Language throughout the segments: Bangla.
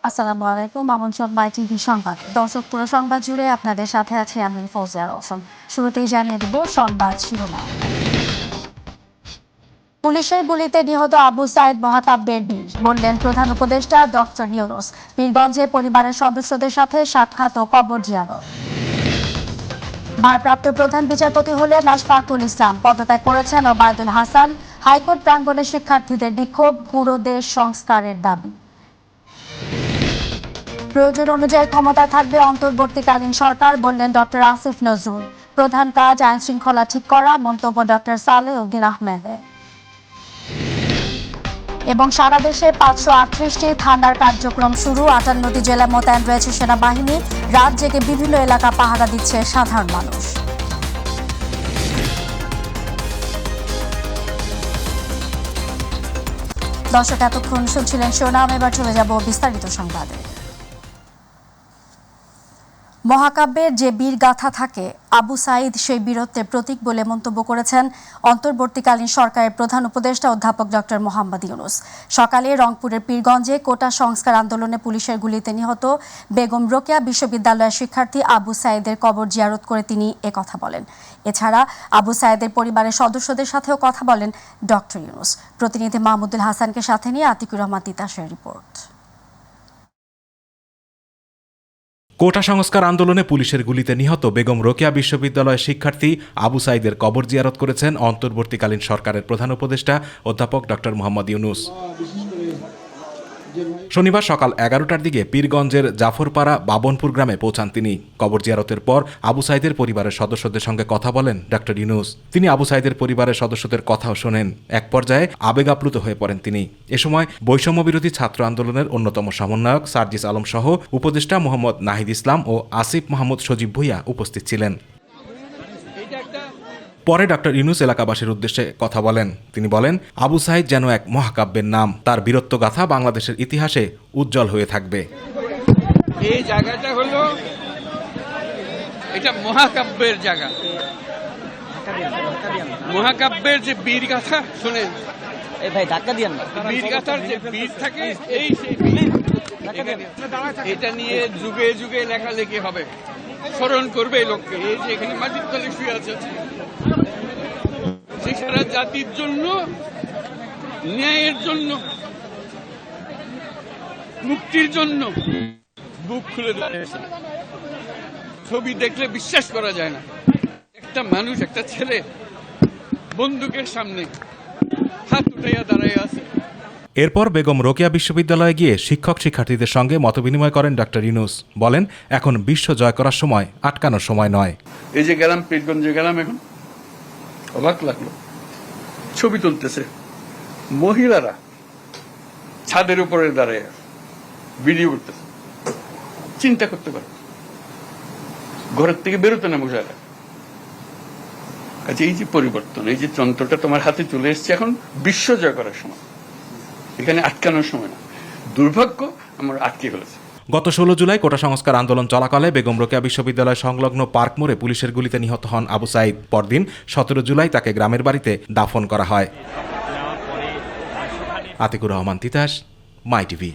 আসসালামু আলাইকুম। মামুন মাই টিভি সংবাদ। দর্শক, পুরো সংবাদ জুড়ে আপনাদের সাথে আছি আমি ফৌজিয়া রওশন। শুরুতেই জানিয়ে দেব সংবাদ শিরোনাম। পুলিশের গুলিতে নিহত আবু সাইদ মহাকাব্যের বীর, বললেন প্রধান উপদেষ্টা ডক্টর ইউনূস। পীরগঞ্জে পরিবারের সদস্যদের সাথে সাক্ষাৎ ও কবর জিয়ারত। ভারপ্রাপ্ত প্রধান বিচারপতি হলেন আশফাকুল ইসলাম, পদত্যাগ করেছেন ওবায়দুল হাসান। হাইকোর্ট প্রাঙ্গণে শিক্ষার্থীদের বিক্ষোভ, পুরো দেশ সংস্কারের দাবি। প্রয়োজন অনুযায়ী ক্ষমতা থাকবে অন্তর্বর্তীকালীন সরকার, বললেন ডক্টর আসিফ নজরুল। প্রধান কাজ আইন শৃঙ্খলা ঠিক করা, মন্তব্য ডক্টর সালেহ উদ্দিন আহমেদের। এবং সারা দেশে 538টি থানার কার্যক্রম শুরু, 58টি জেলায় মোতায়েন রয়েছে সেনাবাহিনী। রাত জেগে বিভিন্ন এলাকা পাহারা দিচ্ছে সাধারণ মানুষ। দর্শক, এতক্ষণ শুনছিলেন শিরোনাম, এবার চলে যাব বিস্তারিত সংবাদে। মহাকাব্যের যে বীর গাথা থাকে, আবু সাইদ সেই বীরত্বের প্রতীক বলে মন্তব্য করেছেন অন্তর্বর্তীকালীন সরকারের প্রধান উপদেষ্টা অধ্যাপক ডক্টর মোহাম্মদ ইউনূস। সকালে রংপুরের পীরগঞ্জে কোটা সংস্কার আন্দোলনে পুলিশের গুলিতে নিহত বেগম রোকেয়া বিশ্ববিদ্যালয়ের শিক্ষার্থী আবু সাইদের কবর জিয়ারত করে তিনি একথা বলেন। এছাড়া আবু সাইদের পরিবারের সদস্যদের সাথেও কথা বলেন ডক্টর ইউনূস। প্রতিনিধি মাহমুদুল হাসানকে সাথে নিয়ে আতিকুর রহমান তিতাসের রিপোর্ট। কোটা সংস্কার আন্দোলনে পুলিশের গুলিতে নিহত বেগম রোকেয়া বিশ্ববিদ্যালয়ের শিক্ষার্থী আবু সাইদের কবর জিয়ারত করেছেন অন্তর্বর্তীকালীন সরকারের প্রধান উপদেষ্টা অধ্যাপক ডক্টর মোহাম্মদ ইউনূস। শনিবার সকাল 11টার দিকে পীরগঞ্জের জাফরপাড়া বাবনপুর গ্রামে পৌঁছান তিনি। কবর জিয়ারতের পর আবু সাইদের পরিবারের সদস্যদের সঙ্গে কথা বলেন ডক্টর ইউনূস। তিনি আবু সাইদের পরিবারের সদস্যদের কথাও শোনেন। এক পর্যায়ে আবেগ আপ্লুত হয়ে পড়েন তিনি। এ সময় বৈষম্য বিরোধী ছাত্র আন্দোলনের অন্যতম সমন্বয়ক সার্জিস আলম সহ উপদেষ্টা মোহাম্মদ নাহিদ ইসলাম ও আসিফ মাহমুদ সজীব ভুইয়া উপস্থিত ছিলেন। পরে ডক্টর ইউনূস এলাকাবাসীর উদ্দেশ্যে কথা বলেন। তিনি বলেন, আবু সাইদ যেন এক মহাকাব্যের নাম, তার বীরত্বগাথা বাংলাদেশের ইতিহাসে উজ্জ্বল হয়ে থাকবে। এই জায়গাটা হলো এটা মহাকাব্যের জায়গা। মহাকাব্যের যে বীর গাথা শুনেন, এই ভাই ধাক্কা দিয়েন না। বীর গাথার যে বীর থাকে, এই সেই বীর এটা নিয়ে যুগে যুগে লেখালেখি হবে, স্মরণ করবে এই লোককে। এই যে এখানে মাটির তলে শুয়ে আছে, সে সারা জাতির জন্য, ন্যায়ের জন্য, মুক্তির জন্য বুক খুলে দাঁড়িয়েছে। ছবি দেখলে বিশ্বাস করা যায় না, একটা মানুষ, একটা ছেলে বন্দুকের সামনে হাত উঠাইয়া দাঁড়াইয়া আছে। এরপর বেগম রোকেয়া বিশ্ববিদ্যালয়ে গিয়ে শিক্ষক শিক্ষার্থীদের সঙ্গে মতবিনিময় করেন ডক্টর ইউনূস। বলেন, এখন বিশ্ব জয় করার সময়, আটকানোর সময় নয়। এই যে গেলাম পীরগঞ্জে গেলাম, এখন অবাক লাগলো, ছবি তুলতেছে মহিলারা ছাদের উপরে দাঁড়ায় ভিডিও করতেছে। চিন্তা করতে পারে, ঘরের থেকে বেরোতে না মহিলারা। আচ্ছা, এই যে পরিবর্তন, এই যে যন্ত্রটা তোমার হাতে চলে এসছে, এখন বিশ্ব জয় করার সময়, এখানে আটকানোর সময় না। দুর্ভাগ্য আমরা আটকে ফেলেছি। গত 16 জুলাই কোটা সংস্কার আন্দোলন চলাকালে বেগম রোকেয়া বিশ্ববিদ্যালয় সংলগ্ন পার্ক মোড়ে পুলিশের গুলিতে নিহত হন আবু সাইদ। পরদিন 17 জুলাই তাকে গ্রামের বাড়িতে দাফন করা হয়। আতিকুর রহমান তিতাস, মাই টিভি।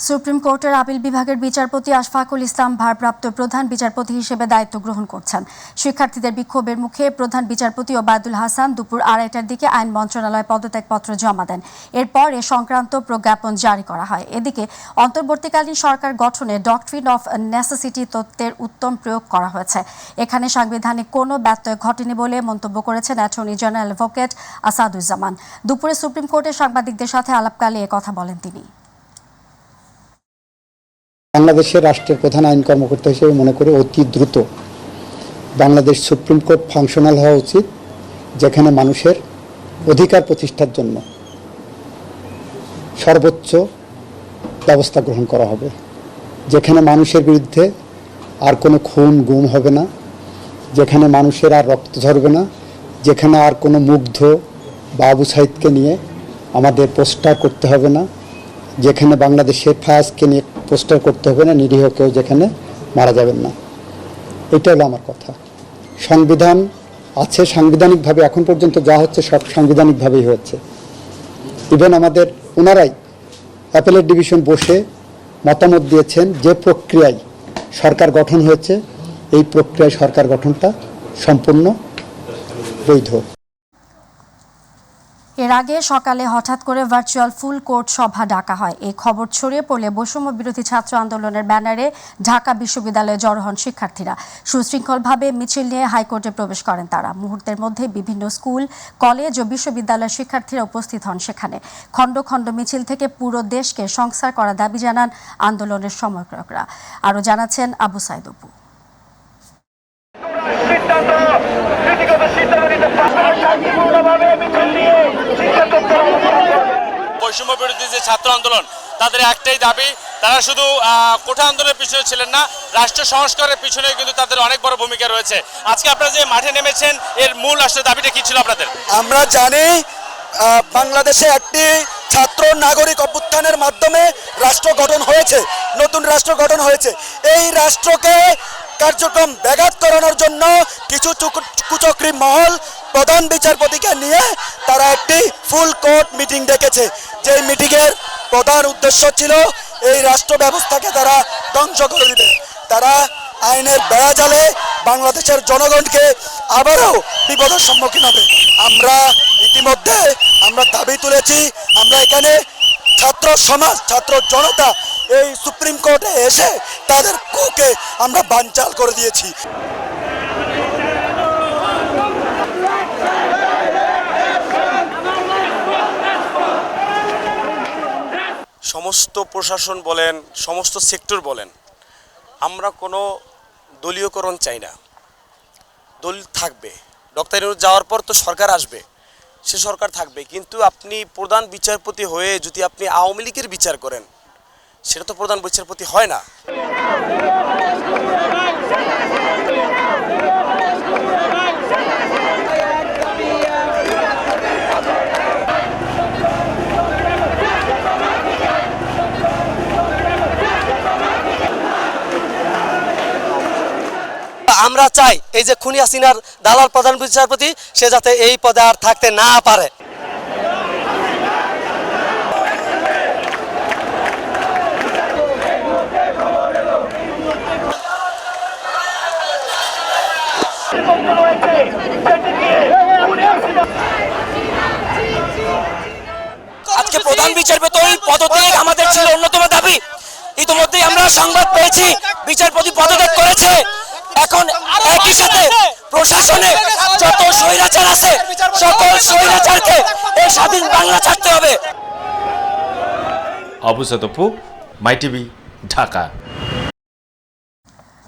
সুপ্রিম কোর্টের আপিল বিভাগের বিচারপতি আশফাকুল ইসলাম ভারপ্রাপ্ত প্রধান বিচারপতি হিসেবে দায়িত্ব গ্রহণ করছেন। শিক্ষার্থীদের বিক্ষোভের মুখে প্রধান বিচারপতি ওবায়দুল হাসান দুপুর 2:30টার দিকে আইন মন্ত্রণালয়ে পদত্যাগপত্র জমা দেন। এরপর এ সংক্রান্ত প্রজ্ঞাপন জারি করা হয়। এদিকে অন্তর্বর্তীকালীন সরকার গঠনে ডক্ট্রিন অফ নেসেসিটি তত্ত্বের উত্তম প্রয়োগ করা হয়েছে। এখানে সাংবিধানিক কোনো ব্যত্যয় ঘটেনি বলে মন্তব্য করেছেন অ্যাটর্নি জেনারেল অ্যাডভোকেট আসাদুজ্জামান। দুপুরে সুপ্রিম কোর্টের সাংবাদিকদের সাথে আলাপকালে কথা বলেন তিনি। বাংলাদেশের রাষ্ট্রের প্রধান আইন কর্মকর্তা হিসেবে মনে করি অতি দ্রুত বাংলাদেশ সুপ্রিম কোর্ট ফাংশনাল হওয়া উচিত, যেখানে মানুষের অধিকার প্রতিষ্ঠার জন্য সর্বোচ্চ ব্যবস্থা গ্রহণ করা হবে, যেখানে মানুষের বিরুদ্ধে আর কোনো খুন গুম হবে না, যেখানে মানুষের আর রক্ত ঝরবে না, যেখানে আর কোনো মুগ্ধ বা আবু সাইদকে নিয়ে আমাদের পোস্টার করতে হবে না, যেখানে বাংলাদেশের ফায়াজকে নিয়ে পোস্টার করতে হবে না, নিরীহ কেউ যেখানে মারা যাবেন না। এটা হলো আমার কথা। সংবিধান আছে, সাংবিধানিকভাবে এখন পর্যন্ত যা হচ্ছে সব সাংবিধানিকভাবেই হয়েছে। ইভেন আমাদের ওনারাই অ্যাপেলেট ডিভিশন বসে মতামত দিয়েছেন যে প্রক্রিয়ায় সরকার গঠন হয়েছে এই প্রক্রিয়ায় সরকার গঠনটা সম্পূর্ণ বৈধ। এর আগে সকালে হঠাৎ করে ভার্চুয়াল ফুল কোর্ট সভা ডাকা হয়। এই খবর ছড়িয়ে পড়লে বৈষম্য বিরোধী ছাত্র আন্দোলনের ব্যানারে ঢাকা বিশ্ববিদ্যালয়ে জড়ো হন শিক্ষার্থীরা। সুশৃঙ্খলভাবে মিছিল নিয়ে হাইকোর্টে প্রবেশ করেন তারা। মুহূর্তের মধ্যে বিভিন্ন স্কুল, কলেজ ও বিশ্ববিদ্যালয়ের শিক্ষার্থীরা উপস্থিত হন সেখানে। খণ্ড খণ্ড মিছিল থেকে পুরো দেশকে সংস্কার করার দাবি জানান আন্দোলনের সমন্বয়করা। আরও জানাচ্ছেন আবু সাইদ অপু। বৈষম্য বিরোধী যে ছাত্র আন্দোলন তাদের একটাই দাবি, তারা শুধু কোঠা আন্দোলনের পিছনে ছিলেন না, রাষ্ট্র সংস্কারের পিছনে কিন্তু তাদের অনেক বড় ভূমিকা রয়েছে। আজকে আপনারা যে মাঠে নেমেছেন এর মূল আসলে দাবিটা কি ছিল আপনাদের? আমরা জানি বাংলাদেশে একটি ছাত্র নাগরিক অভ্যুত্থানের মাধ্যমে রাষ্ট্র গঠন হয়েছে, নতুন রাষ্ট্র গঠন হয়েছে। এই রাষ্ট্রকে কার্যক্রম ব্যাঘাত করানোর জন্য কিছু কুচক্রী মহল প্রধান বিচারপতিকে নিয়ে তারা একটি ফুল কোর্ট মিটিং ডেকেছে। যেই মিটিংয়ের প্রধান উদ্দেশ্য ছিল এই রাষ্ট্র ব্যবস্থাকে তারা ধ্বংস করে দিবে। তারা আইনের বেড়াজালে বাংলাদেশের জনগণকে আবারও বিপদের সম্মুখীন হবে। আমরা ইতিমধ্যে দাবি তুলেছি, আমরা এখানে ছাত্র সমাজ, ছাত্র জনতা এই সুপ্রিম কোর্টে এসে তাদের কুকে আমরা বানচাল করে দিয়েছি। সমস্ত প্রশাসন বলেন, সমস্ত সেক্টর বলেন, আমরা কোনো দলীয়করণ চাই না। দল থাকবে, ডক্টর ইউনূস যাওয়ার পর তো সরকার আসবে, সে সরকার থাকবে, কিন্তু আপনি প্রধান বিচারপতি হয়ে যদি আপনি আওয়ামী লীগের বিচার করেন সেটা তো প্রধান বিচারপতি হয় না। আমরা চাই এই যে খুনি হাসিনার দালাল প্রধান বিচারপতি সে যাতে এই পদে আর থাকতে না পারে। আজকে প্রধান বিচারপতি ওই পদত্যাগ আমাদের ছিল অন্যতম দাবি। ইতিমধ্যেই আমরা সংবাদ পেয়েছি বিচারপতি পদত্যাগ করেছে। এখন একই সাথে প্রশাসনে যত স্বৈরাচার আছে সকল স্বৈরাচারকে এই স্বাধীন বাংলা ছাড়তে হবে। আবু সাইদ অপু, মাই টিভি, ঢাকা।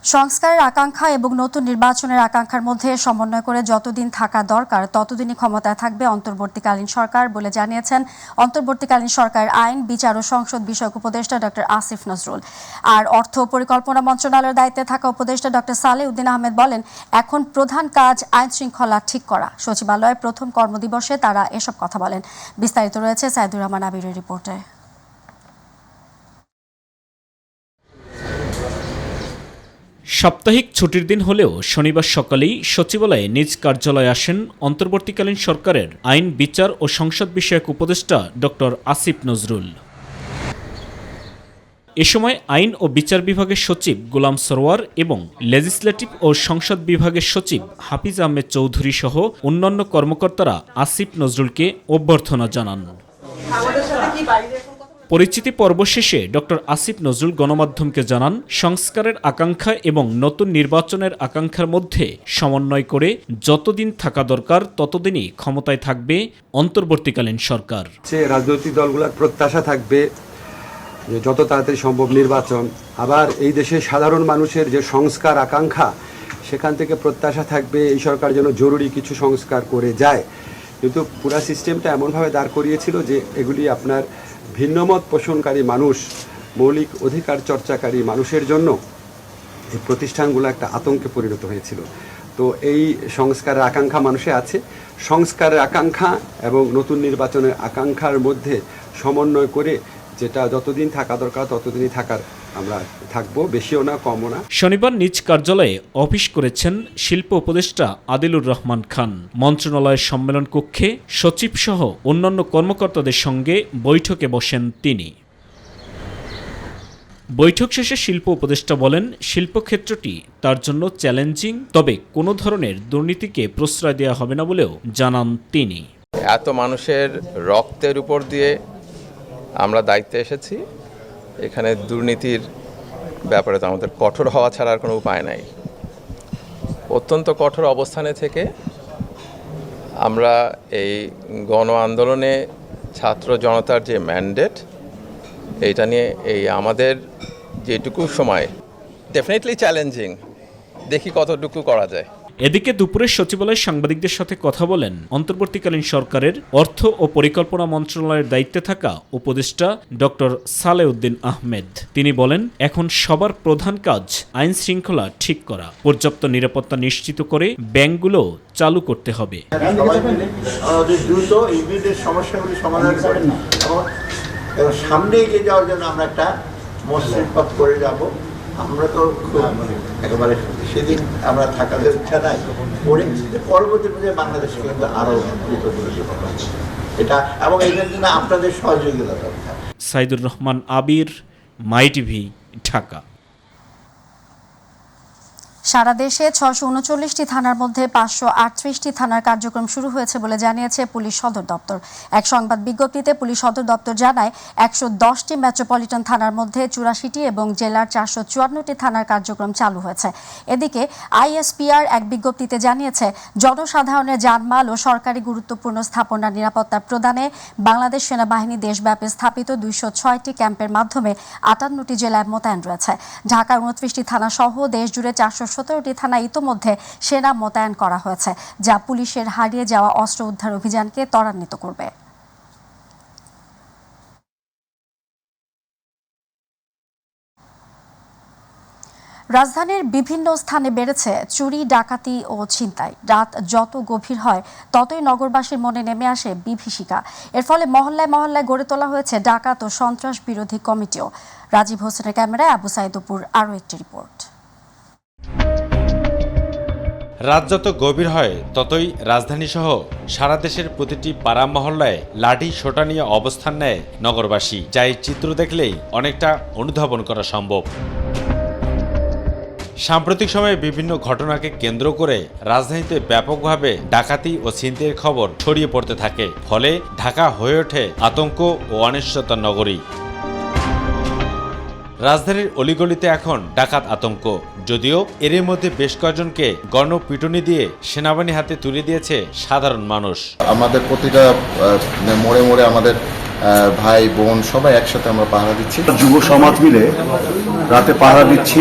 সংস্কারের আকাঙ্ক্ষা এবং নতুন নির্বাচনের আকাঙ্ক্ষার মধ্যে সমন্বয় করে যতদিন থাকা দরকার ততদিনই ক্ষমতায় থাকবে অন্তর্বর্তীকালীন সরকার বলে জানিয়েছেন অন্তর্বর্তীকালীন সরকারের আইন, বিচার ও সংসদ বিষয়ক উপদেষ্টা ডক্টর আসিফ নজরুল। আর অর্থ পরিকল্পনা মন্ত্রণালয়ের দায়িত্বে থাকা উপদেষ্টা ডক্টর সালেহ উদ্দিন আহমেদ বলেন, এখন প্রধান কাজ আইন শৃঙ্খলা ঠিক করা। সচিবালয়ের প্রথম কর্মদিবসে তারা এসব কথা বলেন। বিস্তারিত রয়েছে সাইদুর রহমান আবিরের রিপোর্টে। সাপ্তাহিক ছুটির দিন হলেও শনিবার সকালেই সচিবালয়ে নিজ কার্যালয়ে আসেন অন্তর্বর্তীকালীন সরকারের আইন, বিচার ও সংসদ বিষয়ক উপদেষ্টা ডক্টর আসিফ নজরুল। এ সময় আইন ও বিচার বিভাগের সচিব গোলাম সরোয়ার এবং লেজিসলেটিভ ও সংসদ বিভাগের সচিব হাফিজ আহমেদ চৌধুরী সহ অন্যান্য কর্মকর্তারা আসিফ নজরুলকে অভ্যর্থনা জানান। পরিচিতি পর্ব শেষে ডক্টর আসিফ নজরুল গণমাধ্যমকে জানান, সংস্কারের আকাঙ্ক্ষা এবং নতুন নির্বাচনের আকাঙ্ক্ষার মধ্যে সমন্বয় করে যতদিন থাকা দরকার ততদিনই ক্ষমতায় থাকবে অন্তর্বর্তীকালীন সরকার। রাজনৈতিক দলগুলোর প্রত্যাশা থাকবে যে যত তাড়াতাড়ি সম্ভব নির্বাচন, আবার এই দেশে সাধারণ মানুষের যে সংস্কার আকাঙ্ক্ষা সেখান থেকে প্রত্যাশা থাকবে এই সরকার যেন জরুরি কিছু সংস্কার করে যায়। কিন্তু পুরা সিস্টেমটা এমনভাবে দাঁড় করিয়েছিল যে এগুলি আপনার ভিন্নমত পোষণকারী মানুষ, মৌলিক অধিকার চর্চাকারী মানুষের জন্য এই প্রতিষ্ঠানগুলো একটা আতঙ্কে পরিণত হয়েছিল। তো এই সংস্কারের আকাঙ্ক্ষা মানুষে আছে। সংস্কারের আকাঙ্ক্ষা এবং নতুন নির্বাচনের আকাঙ্ক্ষার মধ্যে সমন্বয় করে যেটা যতদিন থাকা দরকার ততদিনই আমরা থাকবো, বেশিও না কমও না। শনিবার নিজ কার্যালয়ে অফিস করেছেন শিল্প উপদেষ্টা আদিলুর রহমান খান। মন্ত্রণালয়ের সম্মেলন কক্ষে সচিব সহ অন্যান্য কর্মকর্তাদের সঙ্গে বৈঠকে বসেন তিনি। বৈঠক শেষে শিল্প উপদেষ্টা বলেন, শিল্পক্ষেত্রটি তার জন্য চ্যালেঞ্জিং, তবে কোনো ধরনের দুর্নীতিকে প্রশ্রয় দেওয়া হবে না বলেও জানান তিনি। এত মানুষের রক্তের উপর দিয়ে আমরা দায়িত্বে এসেছি, এখানে দুর্নীতির ব্যাপারে তো আমাদের কঠোর হওয়া ছাড়া আর কোনো উপায় নাই। অত্যন্ত কঠোর অবস্থানে থেকে আমরা এই গণ আন্দোলনে ছাত্র জনতার যে ম্যান্ডেট, এইটা নিয়ে এই আমাদের যেটুকু সময় ডেফিনেটলি চ্যালেঞ্জিং, দেখি কতটুকু করা যায়। এদিকে দুপুরে সচিবালয়ে সাংবাদিকদের সাথে কথা বলেন অন্তর্বর্তীকালীন সরকারের অর্থ ও পরিকল্পনা মন্ত্রণালয়ের দায়িত্বে থাকা উপদেষ্টা ডক্টর সালেউদ্দিন আহমেদ। তিনি বলেন, এখন সবার প্রধান কাজ আইন শৃঙ্খলা ঠিক করা, পর্যাপ্ত নিরাপত্তা নিশ্চিত করে ব্যাংকগুলো চালু করতে হবে। দ্রুত ইমিডিয়েট সমস্যাগুলি সমাধান করেন না এবং সামনে এগিয়ে যাওয়ার জন্য আমরা একটা মসৃণ পথ করে যাব। আমরা তো একেবারে সেদিন আমরা থাকাদের ইচ্ছা নাই, পরবর্তী পর্যায়ে বাংলাদেশে কিন্তু আরও এটা এবং এটার জন্য আপনাদের সহযোগিতা দরকার। সাইদুর রহমান আবির, মাই টিভি, ঢাকা। সারা দেশে 639টি থানার মধ্যে 538টি থানার কার্যক্রম শুরু হয়েছে বলে জানিয়েছে পুলিশ সদর দপ্তর। এক সংবাদ বিজ্ঞপ্তিতে পুলিশ সদর দপ্তর জানায়, 110টি মেট্রোপলিটন থানার মধ্যে 84টি এবং জেলার 454টি থানার কার্যক্রম চালু হয়েছে। এদিকে আইএসপিআর এক বিজ্ঞপ্তিতে জানিয়েছে, জনসাধারণের জানমাল ও সরকারি গুরুত্বপূর্ণ স্থাপনার নিরাপত্তা প্রদানে বাংলাদেশ সেনাবাহিনী দেশব্যাপী স্থাপিত 206টি ক্যাম্পের মাধ্যমে 58টি জেলায় মোতায়েন রয়েছে। ঢাকার 29টি থানা সহ দেশজুড়ে 417টি থানা ইতোমধ্যে সেনা মোতায়েন করা হয়েছে, যা পুলিশের হারিয়ে যাওয়া অস্ত্র উদ্ধার অভিযানকে ত্বরান্বিত করবে। রাজধানীর বিভিন্ন স্থানে বেড়েছে চুরি, ডাকাতি ও ছিনতাই। রাত যত গভীর হয় ততই নগরবাসীর মনে নেমে আসে বিভীষিকা। এর ফলে মহল্লায় মহল্লায় গড়ে তোলা হয়েছে ডাকাত ও সন্ত্রাস বিরোধী কমিটিও। রাজীব হোসেনের ক্যামেরায় আবু সাইদ দুপুর আরও একটি রিপোর্ট। রাত যত গভীর হয় ততই রাজধানীসহ সারা দেশের প্রতিটি পাড়া মহল্লায় লাঠি সোটা নিয়ে অবস্থান নেয় নগরবাসী, যা এই চিত্র দেখলেই অনেকটা অনুধাবন করা সম্ভব। সাম্প্রতিক সময়ে বিভিন্ন ঘটনাকে কেন্দ্র করে রাজধানীতে ব্যাপকভাবে ডাকাতি ও ছিনতাইয়ের খবর ছড়িয়ে পড়তে থাকে, ফলে ঢাকা হয়ে ওঠে আতঙ্ক ও অনিশ্চয়তার নগরী। রাজধানীর অলিগলিতে এখন ডাকাত আতঙ্ক, যদিও এর মধ্যে বেশ কয়েকজনকে গণপিটুনি দিয়ে সেনাবাহিনী হাতে তুলে দিয়েছে সাধারণ মানুষ। আমাদের প্রতিটা মোড়ে মোড়ে আমাদের ভাই বোন সবাই একসাথে আমরা পাহারা দিচ্ছি, যুব সমাজ মিলে রাতে পাহারা দিচ্ছি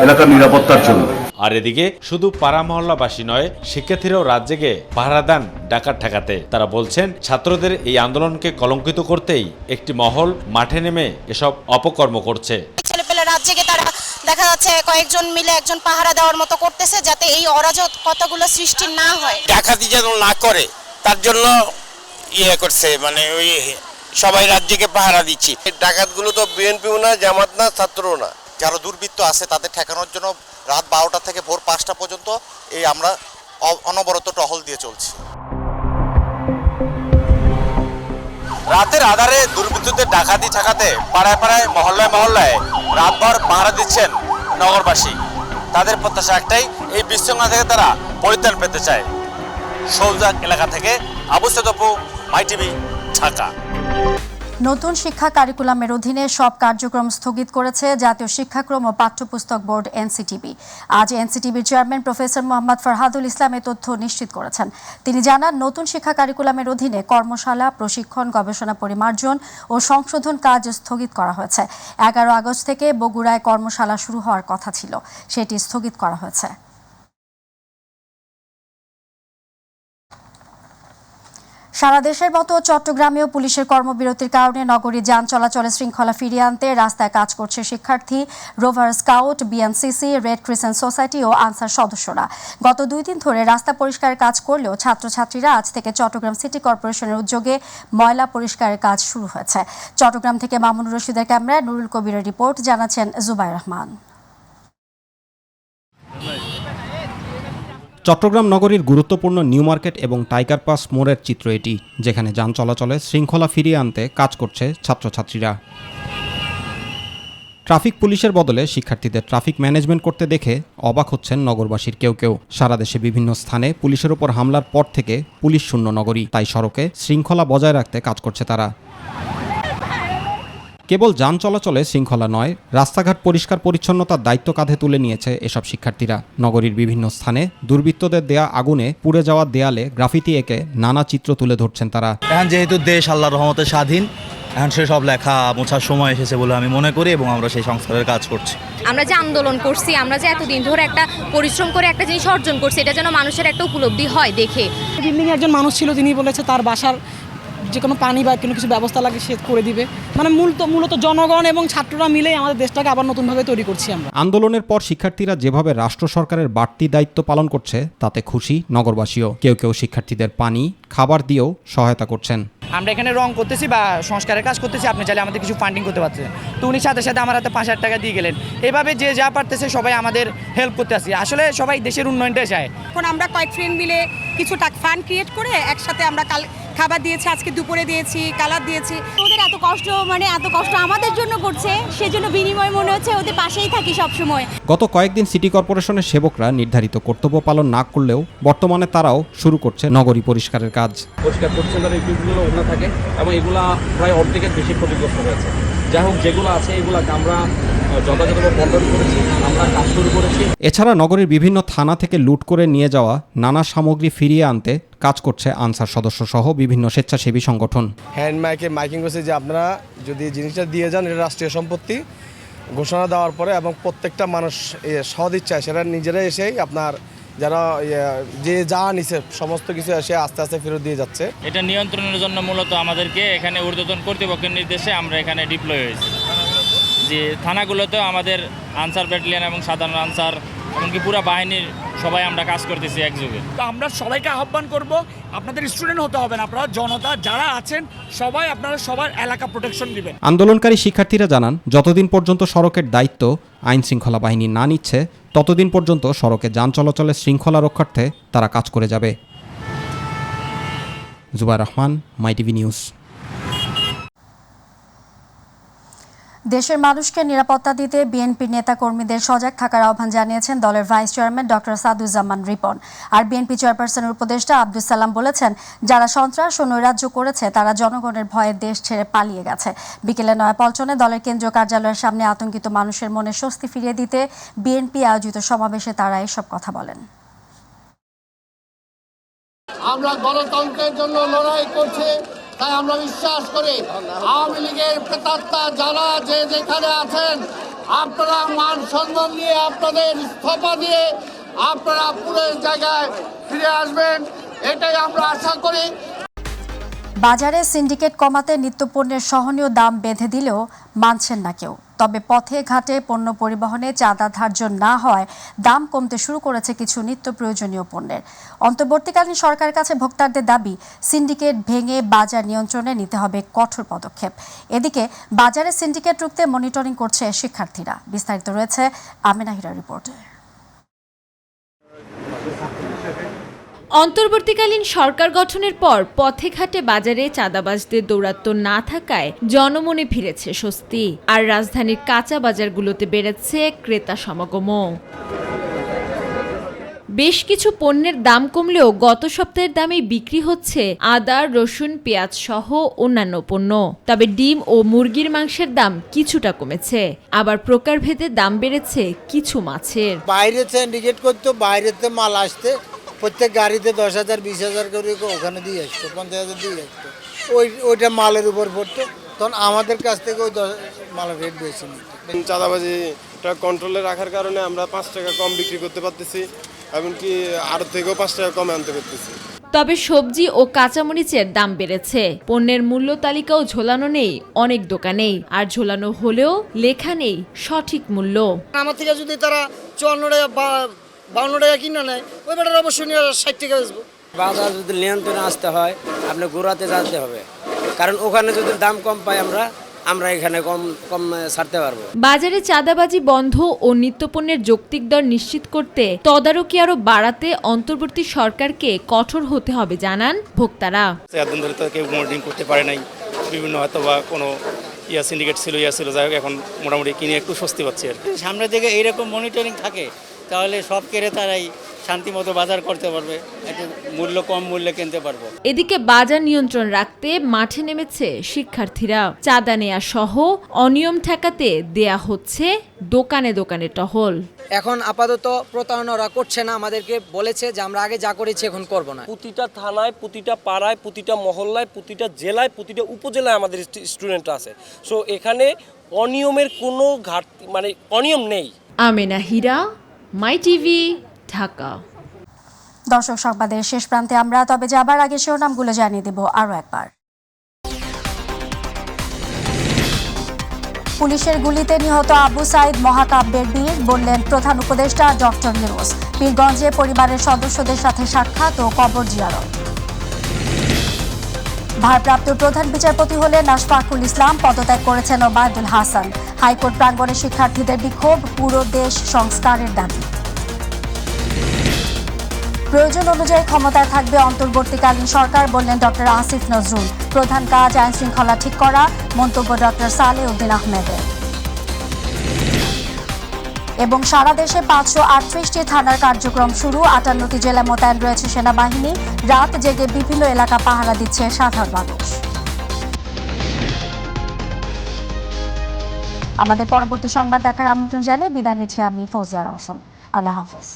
এলাকার নিরাপত্তার জন্য। আর এদিকে শুধু পাড়া মহল্লাবাসী নয়, শিক্ষার্থীরাও রাত জেগে পাহারা দেন ডাকাত ঠেকাতে। তারা বলছেন, ছাত্রদের এই আন্দোলনকে কলঙ্কিত করতেই একটি মহল মাঠে নেমে এসব অপকর্ম করছে। ছেলেপেলে রাত জেগে তারা দেখা যাচ্ছে কয়েকজন মিলে একজন পাহারা দেওয়ার মতো করতেছে, যাতে এই অরাজকতাগুলো সৃষ্টি না হয়, ডাকাতি যেন না করে তার জন্য করছে, মানে ওই সবাই রাত জেগে পাহারা দিচ্ছি। ডাকাতগুলো তো বিএনপিও না, জামাত না, ছাত্রও না। যারা দুর্বৃত্ত আছে তাদের ঠেকানোর জন্য রাত 12টা থেকে ভোর 5টা পর্যন্ত এই আমরা অনবরত টহল দিয়ে চলছি। রাতের আধারে দুর্বৃত্তদের ডাকাতি ঠেকাতে পাড়ায় পাড়ায় মহল্লায় মহল্লায় রাতভর পাহারা দিচ্ছেন নগরবাসী। তাদের প্রত্যাশা একটাই, এই বিশৃঙ্খলা থেকে তারা পরিত্রাণ পেতে চায়। সৌজাক এলাকা থেকে আবু সাইদ দুপুর, মাই টিভি, ঢাকা। নতুন শিক্ষা কারিকুলামের অধীনে সব কার্যক্রম স্থগিত করেছে জাতীয় শিক্ষাক্রম ও পাঠ্যপুস্তক বোর্ড এনসিটিবি। আজ এনসিটিবির চেয়ারম্যান প্রফেসর মোহাম্মদ ফরহাদুল ইসলাম এ তথ্য নিশ্চিত করেছেন। তিনি জানান, নতুন শিক্ষা কারিকুলামের অধীনে কর্মশালা, প্রশিক্ষণ, গবেষণা পরিমার্জন ও সংশোধন কাজ স্থগিত করা হয়েছে। 11 আগস্ট থেকে বগুড়ায় কর্মশালা শুরু হওয়ার কথা ছিল, সেটি স্থগিত করা হয়েছে। সারা দেশের মতো চট্টগ্রামেও পুলিশের কর্মবিরতির কারণে নগরীর যান চলাচলে শৃঙ্খলা ফিরিয়ে আনতে রাস্তায় কাজ করছে শিক্ষার্থী, rover scout, BNCC, red crescent society ও আনসার সদস্যরা। গত 2 দিন ধরে রাস্তা পরিষ্কারের কাজ করলেও ছাত্রছাত্রীরা আজ থেকে চট্টগ্রাম সিটি কর্পোরেশনের উদ্যোগে ময়লা পরিষ্কারের কাজ শুরু হয়েছে। চট্টগ্রাম থেকে মামুনুর রশিদের ক্যামেরায় নুরুল কবিরের রিপোর্ট, জানাচ্ছেন জুবাইর রহমান। চট্টগ্রাম নগরীর গুরুত্বপূর্ণ নিউ মার্কেট এবং টাইগার পাস মোড়ের চিত্র এটি, যেখানে যান চলাচলে শৃঙ্খলা ফিরিয়ে আনতে কাজ করছে ছাত্রছাত্রীরা। ট্রাফিক পুলিশের বদলে শিক্ষার্থীদের ট্রাফিক ম্যানেজমেন্ট করতে দেখে অবাক হচ্ছেন নগরবাসীর কেউ কেউ। সারা দেশে বিভিন্ন স্থানে পুলিশের ওপর হামলার পর থেকে পুলিশ শূন্য নগরী, তাই সড়কে শৃঙ্খলা বজায় রাখতে কাজ করছে তারা। কেবল যান চলাচলে শৃঙ্খলা নয়, রাস্তাঘাট পরিষ্কার পরিচ্ছন্নতার দায়িত্ব কাঁধে তুলে নিয়েছে এসব শিক্ষার্থীরা। নগরীর বিভিন্ন স্থানে দুর্বৃত্তদের দেয়া আগুনে পুড়ে যাওয়া দেয়ালে গ্রাফিতি এঁকে নানা চিত্র তুলে ধরছেন তারা। এখন যেহেতু দেশ আল্লাহর রহমতে স্বাধীন, এখন সেসব লেখা মোছার সময় এসেছে বলে আমি মনে করি এবং আমরা সেই সংস্কারের কাজ করছি। আমরা যে আন্দোলন করছি, আমরা যে এতদিন ধরে একটা পরিশ্রম করে একটা জিনিস অর্জন করছি, এটা যেন মানুষের একটা উপলব্ধি হয় দেখে। বিল্ডিং একজন মানুষ ছিল, যিনি বলেছে তার বাসার যে কোনো পানি বা কোনো কিছু ব্যবস্থা লাগে সে করে দিবে। মানে মূলত জনগণ এবং ছাত্ররা মিলে আমাদের দেশটাকে আবার নতুনভাবে তৈরি করছি আমরা। আন্দোলনের পর শিক্ষার্থীরা যেভাবে রাষ্ট্র সরকারের বাড়তি দায়িত্ব পালন করছে তাতে খুশি নগরবাসীও। কেউ কেউ শিক্ষার্থীদের পানি, খাবার দিয়েও সহায়তা করছেন। আমরা এখানে রং করতেছি বা সংস্কারের কাজ করতেছি, আপনি চাইলে আমাদের কিছু ফান্ডিং করতে পারছেন। তো উনি সাথে সাথে আমার হাতে 5,000 টাকা দিয়ে গেলেন। এভাবে যে যা পারতেছে সবাই আমাদের হেল্প করতে আসি। আসলে সবাই দেশের উন্নয়নটা চায়। এখন আমরা কয়েক ফ্রেন্ড মিলে কিছু ফান্ড ক্রিয়েট করে একসাথে আমরা খাবার দিয়েছি, আজকে দুপুরে দিয়েছি, কালার দিয়েছি। ওদের এত কষ্ট আমাদের জন্য করছে, সেজন্য বিনিময় মনে হচ্ছে ওদের পাশেই থাকি সবসময়। গত কয়েকদিন সিটি কর্পোরেশনের সেবকরা নির্ধারিত কর্তব্য পালন না করলেও বর্তমানে তারাও শুরু করছে নগরী পরিষ্কারের কাজ। পরিষ্কার পরিচ্ছন্নতার ইকুইপমেন্টগুলো ওখানে থাকে এবং এগুলা প্রায় অর্ধেকের বেশি ক্ষতিগ্রস্ত হয়েছে। যাই হোক, যেগুলো আছে এগুলাকে আমরা যথাযথভাবে বন্ধন করেছি, আমরা কাজ শুরু করেছি। এছাড়া নগরীর বিভিন্ন থানা থেকে লুট করে নিয়ে যাওয়া নানা সামগ্রী ফিরিয়ে আনতে কাজ করছে আনসার সদস্য সহ বিভিন্ন স্বেচ্ছাসেবী সংগঠন। হ্যান্ড মাইকিং করছে যে আপনারা যদি জিনিসটা দিয়ে যান, এটা রাষ্ট্রীয় সম্পত্তি ঘোষণা দেওয়ার পরে এবং প্রত্যেকটা মানুষ সদিচ্ছায় সেটা নিজেরাই এসেই আপনার যারা যে যা নিছে সমস্ত কিছু এসে আস্তে আস্তে ফেরত দিয়ে যাচ্ছে। এটা নিয়ন্ত্রণের জন্য মূলত আমাদেরকে এখানে ঊর্ধ্বতন কর্তৃপক্ষের নির্দেশে আমরা এখানে ডিপ্লয় হয়েছি। যে থানাগুলোতেও আমাদের আনসার ব্যাটালিয়ন এবং সাধারণ আনসার এমনকি পুরো বাহিনীর সবাই আমরা কাজ করতেছি একযোগে। তো আমরা সবাইকে আহ্বান করব, আপনাদের স্টুডেন্ট হতে হবে না, আপনারা জনতা যারা আছেন সবাই আপনারা সবার এলাকা প্রোটেকশন দিবেন। আন্দোলনকারী শিক্ষার্থীরা জানান, যতদিন পর্যন্ত সড়কের দায়িত্ব আইন শৃঙ্খলা বাহিনী না নিচ্ছে ততদিন পর্যন্ত সড়কে যান চলাচলের শৃঙ্খলা রক্ষার্থে তারা কাজ করে যাবে। জুবাইর রহমান, মাই টিভি নিউজ। দেশের মানুষকে নিরাপত্তা দিতে বিএনপির নেতাকর্মীদের সজাগ থাকার আহ্বান জানিয়েছেন দলের vice chairman doctor Asaduzzaman Ripon. আর বিএনপি চেয়ারপারসনের উপদেষ্টা আব্দুল সালাম বলেছেন, যারা সন্ত্রাস ও নৈরাজ্য করেছে তারা জনগণের ভয়ে দেশ ছেড়ে পালিয়ে গেছে। বিকেলে নয়াপল্টনে দলের কেন্দ্রীয় কার্যালয়ের সামনে আতঙ্কিত মানুষের মনে স্বস্তি ফিরিয়ে দিতে বিএনপি আয়োজিত সমাবেশে তারা এসব কথা বলেন। আমরা গণতন্ত্রের জন্য লড়াই করছি, তাই আমরা বিশ্বাস করি আওয়ামী লীগের প্রেতাত্মা যারা যে যেখানে আছেন, আপনারা মান সম্মান নিয়ে আপনাদের ইস্তফা দিয়ে আপনারা পুরো জায়গায় ফিরে আসবেন, এটাই আমরা আশা করি। বাজারে সিন্ডিকেট কমাতে নিত্যপণ্যের সহনীয় দাম বেঁধে দিলেও মানছেন না কেউ। তবে পথে ঘাটে পণ্য পরিবহনে চাঁদা ধার্য না হওয়ায় দাম কমতে শুরু করেছে কিছু নিত্য প্রয়োজনীয় পণ্যের। অন্তর্বর্তীকালীন সরকারের কাছে ভোক্তাদের দাবি, সিন্ডিকেট ভেঙে বাজার নিয়ন্ত্রণে নিতে হবে কঠোর পদক্ষেপ। এদিকে বাজারে সিন্ডিকেট রুখতে মনিটরিং করছে শিক্ষার্থীরা। বিস্তারিত রয়েছে আমেনা হীরার রিপোর্টে। অন্তর্বর্তীকালীন সরকার গঠনের পর পথে ঘাটে বাজারে চাঁদাবাজদের দৌরাত্ম্য না থাকায় জনমনে ফিরেছে স্বস্তি। আর রাজধানীর কাঁচা বাজারগুলোতে বেড়েছে ক্রেতা সমাগমও। বেশ কিছু পণ্যের দাম কমলেও গত সপ্তাহের দামেই বিক্রি হচ্ছে আদা, রসুন, পেঁয়াজ সহ অন্যান্য পণ্য। তবে ডিম ও মুরগির মাংসের দাম কিছুটা কমেছে। আবার প্রকারভেদে দাম বেড়েছে কিছু মাছের। বাইরে সিন্ডিকেট করতো, বাইরেতে মাল আসতে প্রত্যেক গাড়িতে 10,000 20,000 করে ওখানে দিয়ে আসতো, 50,000 দিয়ে আসতো। ওইটা মালের উপর পড়তো, তখন আমাদের কাছ থেকে ওই মালের রেট বেশি নিত। চাঁদাবাজিটা কন্ট্রোলে রাখার কারণে আমরা 5 টাকা কম বিক্রি করতে পারতেছি, এমনকি আরো থেকেও 5 টাকা কমে আনতে পারতেছি। তবে সবজি ও কাঁচামরিচের দাম বেড়েছে। পণ্যের মূল্য তালিকাও ঝোলানো নেই অনেক দোকানেই, আর ঝোলানো হলেও লেখা নেই সঠিক মূল্য। আমার থেকে যদি তারা 54 টাকা বা 52 টাকা কিনে নেয়, ওই বেটার অবশ্যই 60 টাকা বেচবো। বাজার যদি নিয়ন্ত্রণে আসতে হয় আপনার গোড়াতে যেতে হবে, কারণ ওখানে যদি দাম কম পাই আমরা এখানে কম ছাড়তে পারবো। বাজারে চাঁদাবাজি বন্ধ ও নিত্যপণ্যের যৌক্তিক দর নিশ্চিত করতে তদারকি আরো বাড়াতে অন্তর্বর্তী সরকারকে কঠোর হতে হবে জানান ভোক্তারা। এতদিন ধরে তো কেউ মনিটরিং করতে পারে নাই, বিভিন্ন হয়তো বা কোনো সিন্ডিকেট ছিল ছিল, যাই হোক এখন মোটামুটি কিনে একটু স্বস্তি পাচ্ছি আর কি। সামনের দিকে এইরকম মনিটরিং থাকে তাহলে সব ক্রেতারাই শান্তিমতো বাজার করতে পারবে, একটু মূল্য কম মূল্যে কিনতে পারবো। এদিকে বাজার নিয়ন্ত্রণ রাখতে মাঠে নেমেছে শিক্ষার্থীরা। চাঁদা নেয়া সহ অনিয়ম ঠেকাতে দেয়া হচ্ছে দোকানে দোকানে টহল। এখন আপাতত প্রতারণা করছে না, আমাদেরকে বলেছে যে আমরা আগে যা করেছি এখন করব না। প্রতিটা থানায়, প্রতিটা পাড়ায়, প্রতিটা মহল্লায়, প্রতিটা জেলায়, প্রতিটা উপজেলায় আমাদের স্টুডেন্ট আছে। সো এখানে অনিয়মের কোনো ঘাটতি মানে অনিয়ম নেই। আমেনা হীরা, মাই টিভি, ঢাকা। দর্শক, সংবাদের শেষ প্রান্তে আমরা তবে যাবার আগে শিরোনামগুলো জানিয়ে দেব আরও একবার। পুলিশের গুলিতে নিহত আবু সাইদ মহাকাব্যের বীর, বললেন প্রধান উপদেষ্টা ডক্টর ইউনূস। পীরগঞ্জে পরিবারের সদস্যদের সাথে সাক্ষাৎ ও কবর জিয়ারত। ভারপ্রাপ্ত প্রধান বিচারপতি হলেন আশফাকুল ইসলাম, পদত্যাগ করেছেন ওবায়দুল হাসান। হাইকোর্ট প্রাঙ্গণে শিক্ষার্থীদের বিক্ষোভ, পুরো দেশ সংস্কারের দাবি। প্রয়োজন অনুযায়ী ক্ষমতায় থাকবে অন্তর্বর্তীকালীন সরকার, বললেন ডক্টর আসিফ নজরুল। প্রধান কাজ আইন শৃঙ্খলা ঠিক করা, মন্তব্য ডক্টর সালেউদ্দিন আহমেদের। এবং সারা দেশে 538টি থানার কার্যক্রম শুরু, 58টি জেলায় মোতায়েন রয়েছে সেনাবাহিনী। রাত জেগে বিভিন্ন এলাকা পাহারা দিচ্ছে সাধারণ মানুষ। আমাদের পরবর্তী সংবাদ দেখার আমন্ত্রণ জানিয়ে বিদায় নিচ্ছি আমি ফৌজিয়া রওশন। আল্লাহ হাফেজ।